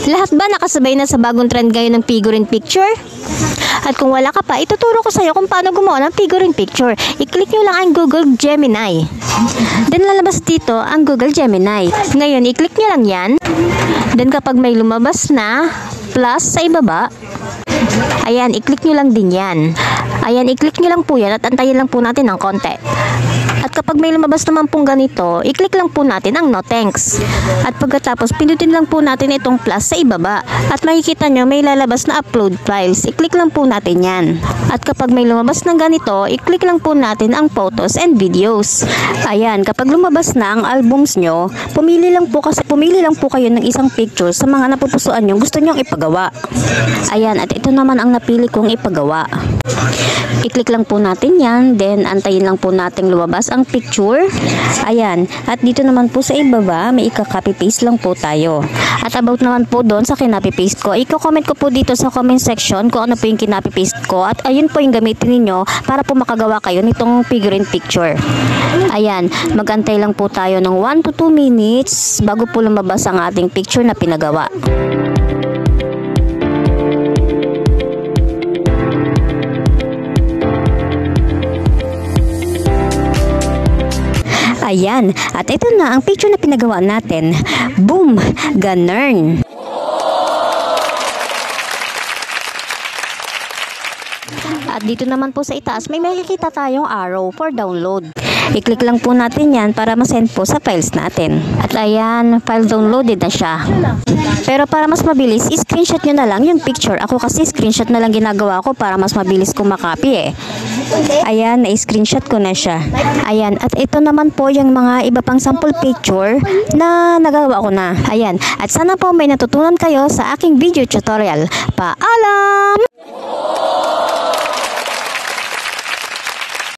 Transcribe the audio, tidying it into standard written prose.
Lahat ba nakasabay na sa bagong trend ngayon ng figure in picture? At kung wala ka pa, ituturo ko sa iyo kung paano gumawa ng figure in picture. I-click nyo lang ang Google Gemini. Then lalabas dito ang Google Gemini. Ngayon, i-click nyo lang yan. Then kapag may lumabas na plus sa ibaba, ayan, i-click nyo lang din yan. Ayan, i-click nyo lang po yan at antayin lang po natin ng konti. At kapag may lumabas naman pong ganito, i-click lang po natin ang no thanks. At pagkatapos, pindutin lang po natin itong plus sa ibaba. At makikita nyo may lalabas na upload files. I-click lang po natin yan. At kapag may lumabas ng ganito, i-click lang po natin ang photos and videos. Ayan, kapag lumabas na ang albums nyo, pumili lang po kayo ng isang picture sa mga napupusuan nyo gusto nyong ipagawa. Ayan, at ito naman ang napili kong ipagawa. I-click lang po natin yan, then antayin lang po natin lumabas ang picture. Ayan, at dito naman po sa ibaba, may ika-copy paste lang po tayo. At about naman po doon sa kinopy paste ko, i-comment ko po dito sa comment section kung ano po yung kinopy paste ko at ayun po yung gamitin ninyo para po makagawa kayo nitong figure in picture. Ayan, magantay lang po tayo ng 1 to 2 minutes bago po lumabas ang ating picture na pinagawa. Ayan, at ito na ang picture na pinagawa natin. Boom! Ganun! At dito naman po sa itaas, may makikita tayong arrow for download. I-click lang po natin yan para ma-send po sa files natin. At ayan, file downloaded na siya. Pero para mas mabilis, i-screenshot nyo na lang yung picture. Ako kasi screenshot na lang ginagawa ko para mas mabilis kong makopy eh. Ayan, na-screenshot ko na siya. Ayan, at ito naman po yung mga iba pang sample picture na nagawa ko na. Ayan, at sana po may natutunan kayo sa aking video tutorial. Paalam!